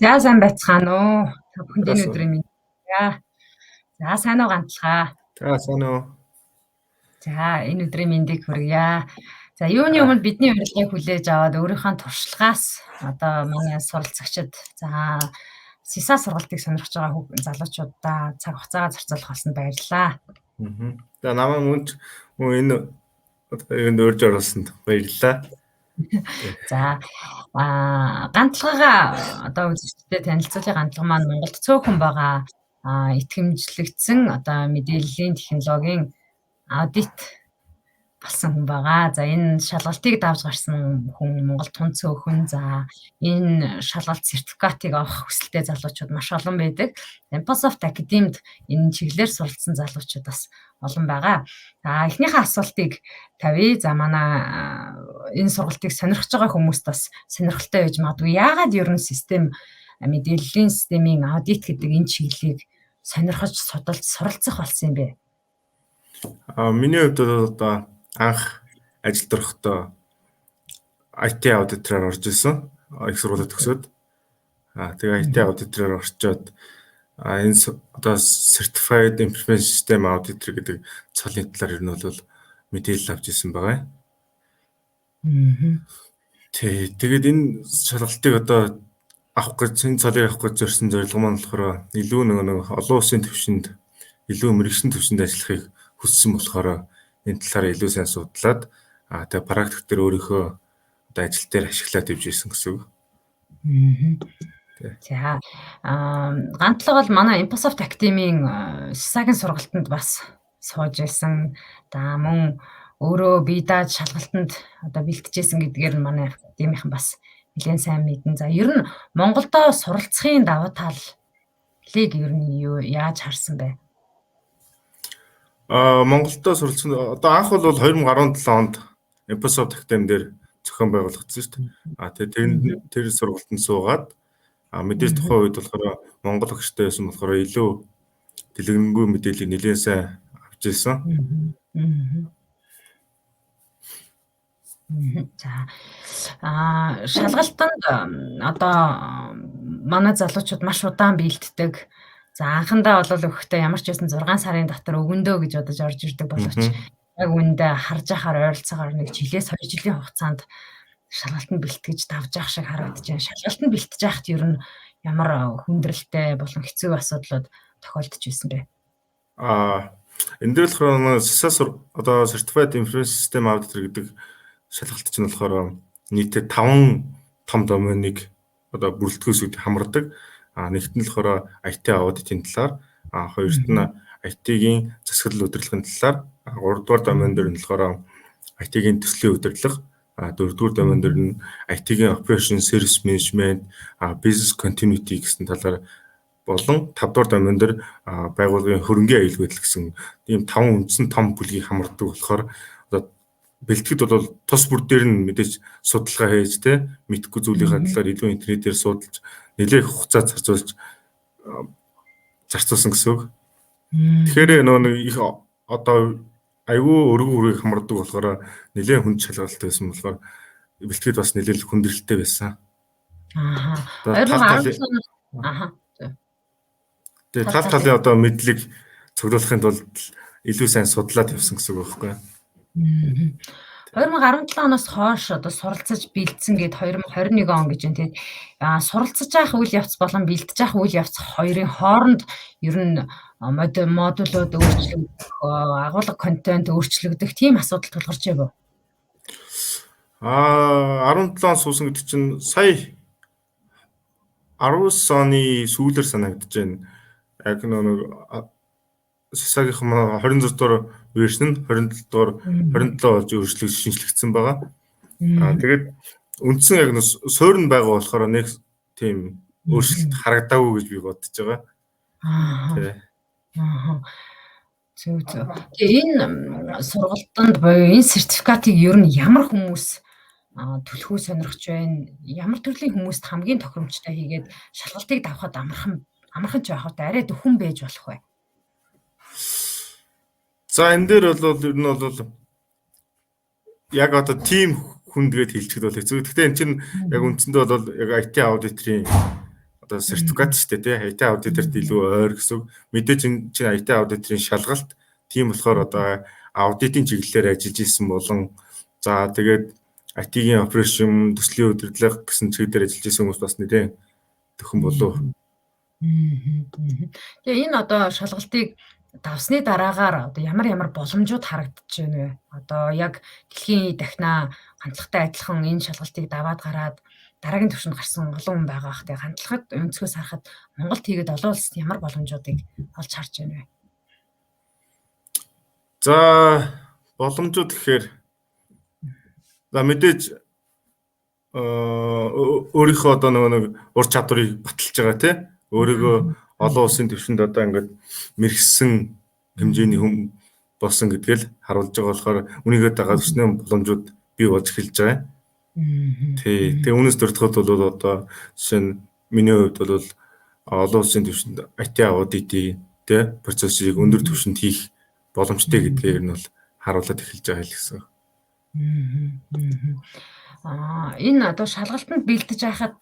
За сайн байцгаана уу? Та бүхэнд энэ Яасан. өдрийн мэнд. За сайн уу гантлаа. За сайн уу? За энэ өдрийн мэндийг хүргье. За юуны Аа, өмнө бидний урилгыг хүлээж аваад өөрийнхөө туршлагаас одоо манай суралцагчид СИСА сургалтыг сонирхож байгаа залуучуудаа цаг хугацаагаа зарцуулах болсонд баярлалаа. мгм. За намайг энэ энд урьж оруулсанд баярлалаа. За гантлагаа одоо үзэгчдэд танилцуулъя. Гантлага маань Монголд цөөхөн байгаа итгэмжлэгдсэн одоо мэдээллийн технологийн аудит болсон хүн байгаа. За энэ шалгалтыг давж гарсан хүн Монголд тун цөөхөн. За энэ шалгалт сертификатыг авах хүсэлтэй залуучууд маш олон байдаг. Microsoft Academy-д энэ чиглэлээр суралцсан залуучууд бас олон байгаа. За эхнийхээ асуултыг тавья. За манай энэ сургалтыг сонирхож байгаа хүмүүст бас сонирхолтой байж магадгүй. Яагаад ер нь мэдээллийн системийн аудит гэдэг энэ чиглэлийг сонирхож судалж суралцах болсон юм бэ? Миний хувьд одоо анх ажилд орохдоо IT аудитороор орж исэн. Их сургуулиуд төгсөөд. Тэгээ IT аудитороор орчоод энэ одоо Certified Information System Auditor гэдэг цолын талаар ер нь бол мэдээлэл авч исэн байгаа. Тэгээд энэ шалгалтыг одоо энэ цолыг авах гэж зорьсон зорилго маань болохоор илүү нэг олон улсын түвшинд илүү мэрэгсэн түвшинд ажиллахыг хүссэн болохоор энэ талаараа илүү сайн судлаад тэгээ практик дээр өөрийнхөө одоо ажил дээр ашиглаад явж ирсэн гэсэн үг. За гантлага бол манай Microsoft Academy-ийн СИСА-гийн сургалтанд бас сууж байсан. За мөн өөрөө бие дааж шалгалтанд одоо бэлтжижсэн гэдгээр нь манай академийнхан бас нэлээд сайн мэднэ. За ер нь Монголдо суралцахын давуу талыг ер нь яаж харсан бэ? Монголдо суралцсан одоо анх бол 2017 онд Microsoft Academy дээр зохион байгуулагдсан шүү дээ. Тэгээд тэр сургалтанд суугаад мэдээж тухайн үед болохоор Монгол багштай байсан болохоор илүү дэлгэрэнгүй мэдээллийг нэлээд сайн авч ирсэн. За шалгалтанд одоо манай залуучууд маш удаан бэлддэг. За анхандаа бол өгөхдөө ямар ч байсан 6 сарын дотор өгөндөө гэж бодож орж ирдэг боловч яг үүндээ харж ахаар ойролцоогоор нэг жилээс 2 жилийн хугацаанд шалгалтанд бэлтгэж давж явах шиг харагдаж байна. Шалгалтанд бэлтэж байхад ер нь ямар хүндрэлтэй болон хэцүү асуудлууд тохиолдож байсан бэ? Энэ дээр болохоор СИСА одоо Certified Information System Auditor гэдэг шалгалт чинь болохоор нийтдээ 5 том доменыг одоо бүрэлдэхүүнс үүд хамардаг. Нэгт нь болохоор IT аудитын талаар, хоёрт нь IT-ийн засаглал удирдлагын талаар, гуравдугаар домен дээр нь болохоор IT-ийн төслийн удирдлага, дөрөвдүгээр домен дээр нь IT-ийн Operation Service Management, Business Continuity гэсэн талаар болон 5 дугаар домен дээр байгууллагын хөрөнгөний аюулгүй байдал гэсэн ийм 5 үндсэн том бүлгийг хамардаг болохоор бэлтгэд бол тус бүр дээр нь мэдээж судалгаа хийж мэдхгүй зүйлийн талаар илүү интернетээр судалж нэлээд хугацаа зарцуулсан гэсэн үг. Тэгэхээр нэг их одоо аюул өргөн үрийг хамардаг болохоор нэлээд хүнд шалгалт байсан болохоор бэлтгэд бас нэлээд хүндрэлтэй байсан. 2017 Тэгээ тал талын одоо мэдлэг цуглуулахын тулд илүү сайн судлаад явсан гэсэн үг байхгүй юу? 2017 оноос хойш одоо суралцаж бэлдсэн гэд 2021 он гэж байна. Тэгээд суралцаж явах үйл явц болон бэлдэж явах үйл явц хоёрын хооронд ер нь модулууд өөрчлөгдөх, агуулга контент өөрчлөгдөх тийм асуудал тулгарч байв уу? 17 он суусан гэдэг чинь сая 19 оны сүүлээр санагдаж байна. Яг нэг СИСА-гийн 26 дугаар вершн нь 27 болж өөрчлөгдөж шинжлэгдсэн байгаа. Тэгээд үндсэн яг суурь нь байгаа болохоор нэг тийм өөрчлөлт харагдаагүй гэж би бодож байгаа. Зөв. Тэгээ энэ сургалтанд буюу энэ сертификатыг ер нь ямар хүмүүс төлөхөө сонирхож байна? Ямар төрлийн хүмүүст хамгийн тохиромжтой хийгээд шалгалтыг давахад амархан ч явахад арай дөхөн байж болох вэ? За энэ дээр бол ер нь бол яг одоо тим хүндгээд хэлчихэд бол хэцүү. Гэхдээ эн чинь яг үндсэндээ бол яг IT аудиторын одоо сертификат шүү дээ тий. IT аудиторт илүү ойр гэсэн үг. Мэдээж энэ чинь IT аудиторын шалгалт. Тийм болохоор одоо аудитын чиглэлээр ажиллаж исэн болон за тэгээд IT-ийн операшн, төслийн удирдлага гэсэн чиглэлээр ажиллаж исэн хүмүүс бас нэлээд төхөн болов. Тэгээ энэ одоо шалгалтыг давсны дараагаар одоо ямар боломжууд харагдаж байна вэ? Одоо яг дэлхийн дахина хандлагатай адилхан энэ шалгалтыг даваад гараад дараагийн түвшинд гарсан олон хүн байгаа бах. Тэгээ хандлагад өнцгөөс харахад Монголд хийгээд олон улсад ямар боломжуудыг олж харж байна вэ? За боломжууд гэхээр за мэдээж өөрийнхөө одоо нэг ур чадварыг баталж байгаа тий. Өөрийгөө олон улсын түвшинд одоо ингээд мэрэгсэн хэмжээний хүн болсон гэдгээл харуулж байгаа болохоор үнийгээ дагаад өснөө боломжууд бий болж эхэлж байгаа. Тэгээ үүнээс дөрөвдөхөд бол одоо жишээ нь миний хувьд бол олон улсын түвшинд IT аудитын тий процессыг өндөр түвшинд хийх боломжтой гэдгээр нь бол харуулад эхэлж байгаа гэсэн. Энэ одоо шалгалтанд бэлдэж байхад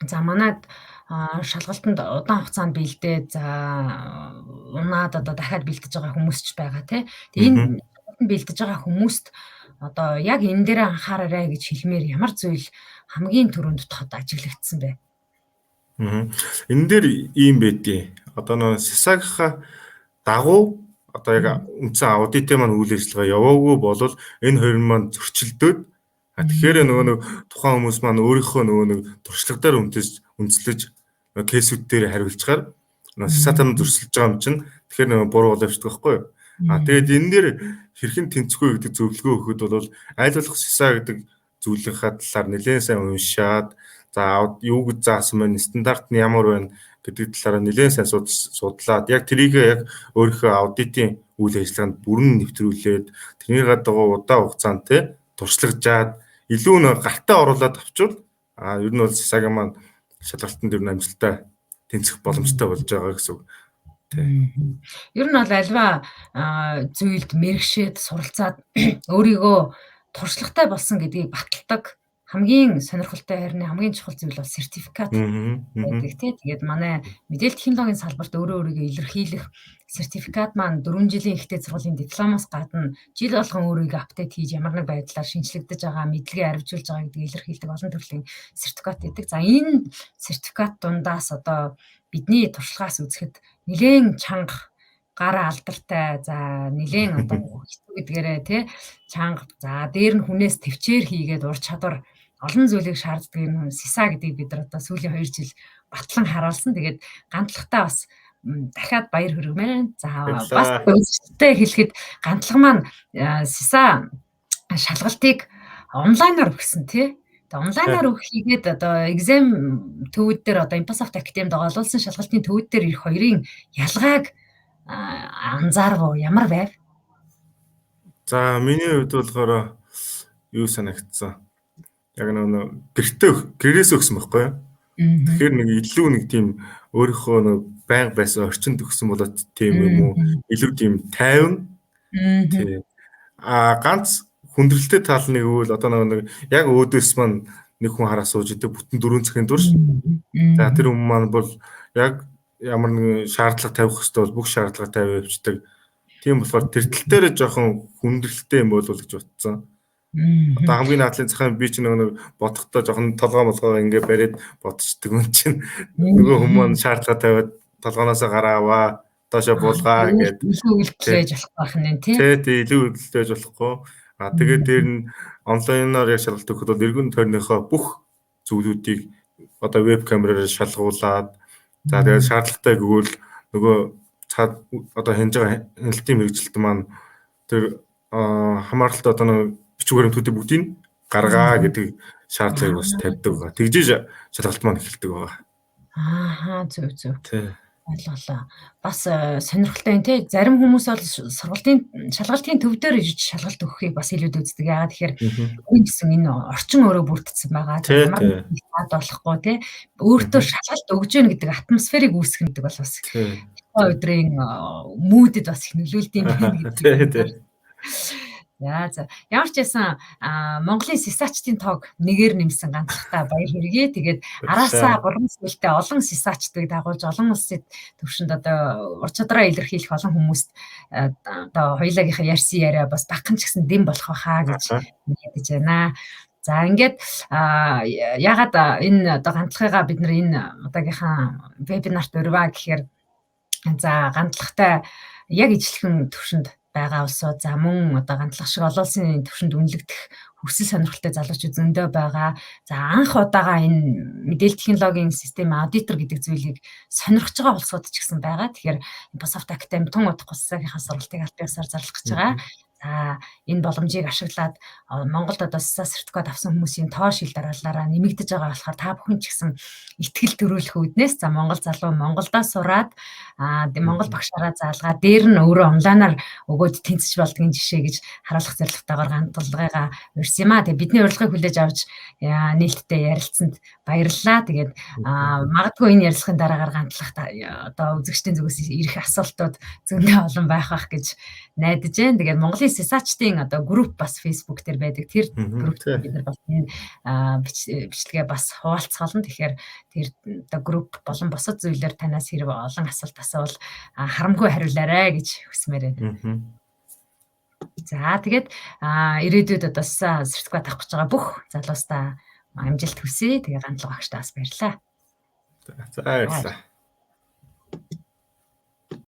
за манайд шалгалтанд удаан хугацаанд бэлдээд за унаад одоо дахиад бэлдэж байгаа хүмүүс ч байгаа тий. Тэгээ энэ шалгалтанд бэлдэж байгаа хүмүүст одоо яг энэ дээр анхаараарай гэж хэлмээр ямар зүйл хамгийн түрүүнд тод ажиглагдсан бэ? Энэ дээр ийм байдیں۔ Одоо нэг SISAG-ха дагуу одоо яг үндсэн аудитын маань үйл ажиллагаа яваагүй бол энэ хоёр маань зөрчилдөд тэгэхээр нөгөө нэг тухайн хүмүүс маань өөрийнхөө нөгөө нэг туршлагаар үндэслэж кейсүүд дээр хариулцгаар SISAG-тай зөрчилж байгаа юм чинь тэгэхээр нөгөө буруу болоо явчихдаг байхгүй юу? Тэгээд энэ дээр хэрхэн тэнцэхгүй гэдэг зөвлөгөө өгөхөд бол аль болох SISAG гэдэг зүйлийнхаа талаар нэлээд сайн уншаад за юу гэж заасан байна, стандарт нь ямар байна гэдэг талаараа нэлээд сайн судлаад яг тэрийг яг өөрийнхөө аудитын үйл ажиллагаанд бүрэн нэвтрүүлээд тэрнийг гадаа удаан хугацаанд туршлагажаад илүү нэг гартаа оруулаад авчвал ер нь бол SISAG маань шалгалтанд ер нь амжилттай тэнцэх боломжтой болж байгаа гэсэн үг. Ер нь бол альва зүйлд мэрэгшээд суралцаад өөрийгөө туршлагатай болсон гэдгийг баталдаг хамгийн сонирхолтой харин хамгийн чухал зүйл бол сертификат байдаг тий. Тэгээд манай мэдээлэл технологийн салбарт өөрийгөө илэрхийлэх сертификат маань 4 жилийн ихтэй сургуулийн дипломоос гадна жил болгон өөрийгөө апдейт хийж ямар нэг байдлаар шинжлэгдэж байгаа, мэдлэгээ арвижуулж байгаа гэдгийг илэрхийлдэг олон төрлийн сертификат байдаг. За энэ сертификат дундаас одоо бидний туршлагаас үзэхэд нэлээд чанга гар алдартай за нэлээд одоо хэцүү гэдгээрээ тий чанга за дээр нь хүнээс төвчээр хийгээд ур чадвар олон зүйлийг шаарддаг энэ SISA гэдгийг бид нар одоо сүүлийн 2 жил батлан харуулсан. Тэгээд ганцлагтаа бас дахиад баяр хүргэмээр. За бас үзэгчтэй хэлэхэд ганцлаг маань SISA шалгалтыг онлайнаар өгсөн тий. Тэгээд онлайнаар өгөхийгээд одоо exam төвүүд дээр одоо Microsoft Academy-д олуулсан шалгалтын төвүүд дээр ирэх хоёрын ялгааг анзаарваа ямар байв? За миний хувьд болохоор юу санагдсан? Яг нэг гэрээс өгсөн байхгүй юу? Тэгэхээр нэг илүү нэг тийм өөрийнхөө нэг байнга байсан орчинд өгсөн болоод тийм юм уу? Илүү тийм тайван. Ганц хүндрэлтэй тал нэг үйл одоо нэг яг өөдөөс маань нэг хүн хараа сууж идэг бүтэн 4 цагийн турш. За тэр хүн маань бол яг ямар нэг шаардлага тавих хэрэгтэй бол бүх шаардлага тавиад явчихдаг. Тийм болохоор тэр тал дээр жоохон хүндрэлтэй юм болов гэж бодсон. Одоо хамгийн наадлын захын би ч нэг бодохдоо жоохон толгоо ингээ бариад бодчихдаг юм чинь нөгөө хүмүүс шаардлага тавиад толгооноосоо гарааваа доошо буулгаа гэдэг илүү үйлдэлж болох байх нь тий. Тий илүү үйлдэлж болохгүй. Тэгээд дээр нь онлайнаар яг шалгалт өгөхөд бол эргэн тойрныхоо бүх зүйлүүдийг одоо веб камераар шалгуулад за тэгээд шаардлагатай гэвэл нөгөө цаад одоо хянж байгаа хяналтын мэргэжилт маань тэр хамааралтай одоо нэг бичиг баримтуудыг бүгдийг гаргаа гэдэг шаардлагыг бас тавьдаг байгаа. Тэгжиж шалгалт маань эхэлдэг байгаа. Зөв. Тий. Ойлголоо. Бас сонирхолтой юм тий. Зарим хүмүүс бол шалгалтын төв дээр иж шалгалт өгөхийг бас илүүд үздэг. Яагаад тэгэхээр энэ гэсэн энэ орчин өөрөө бүрдсэн байгаа. Ямар таад болохгүй тий. Өөртөө шалгалт өгж гэнэ гэдэг атмосферыг үүсгэх гэдэг бол бас өдрийн муудэд бас их нөлөөлдөг юм гэдэг. За. Ямар ч байсан Монголын сисачдын тоог нэгээр нэмсэн ганцлахтай баяр хүргэе. Тэгээд араасаа гурван сүлтэй олон сисачдыг дагуулж олон улсад төвшөнд одоо ур чадвараа илэрхийлэх олон хүмүүст одоо хоёулагийнхаа ярьсан яриа бас багхан ч гэсэн дэм болох байхаа гэж мэдэж байна. За ингээд ягаад энэ одоо ганцлагыгаа бид нар энэ удаагийнхаа вебинарт урьваа гэхээр за ганцлагтай яг ижлэхэн төвшөнд байгаа улсууд за мөн одоо ганцлах шиг олон улсын төвшөнд үнэлэгдэх хүсэл сонирхолтой залуучууд зөндөө байгаа. За анх удаага энэ мэдээлэл технологийн систем аудитор гэдэг зүйлийг сонирхож байгаа улсууд ч гэсэн байгаа. Тэгэхээр Microsoft Academy тун удах улсынхаа сургалтыг аль биесээр зарлах гэж байгаа. За энэ боломжийг ашиглаад Монголд одоо сертификат авсан хүмүүсийн тоо шил дараалалаараа нэмэгдэж байгаа болохоор та бүхэн ч гэсэн ихтгэл төрүүлэх үүднээс за Монгол залуу Монголдоо сураад Монгол багшаараа заалгаа дээр нь өөрөө онлайнаар өгөөд тэнцэж болдгийн жишээ гэж харуулах зорилготойгоор ганцлагыгаа урьсан юм аа. Тэгээ бидний урилгыг хүлээж авч нээлттэй ярилцсанд баярлалаа. Тэгээд магадгүй энэ ярилцлагын дараагаар ганцлах одоо үзэгчдийн зүгээс ирэх асуултууд зөндөө олон байх гэж найдаж байна. Тэгээд Монголын сисачдын одоо групп бас Facebook дээр байдаг. Тэр группт бид нар бас энэ бичлэгээ бас хуваалцгаална. Тэгэхээр тэр одоо групп болон бусад зүйлээр танаас хэрэг олон асуулт асуувал харамгүй хариулаарай гэж хүсмээр байна. За тэгээд ирээдүйд одоо сертификат авах гэж байгаа бүх залуустаа амжилт хүсье. Тэгээ ганцлага багштаас баярлалаа. За баярлалаа.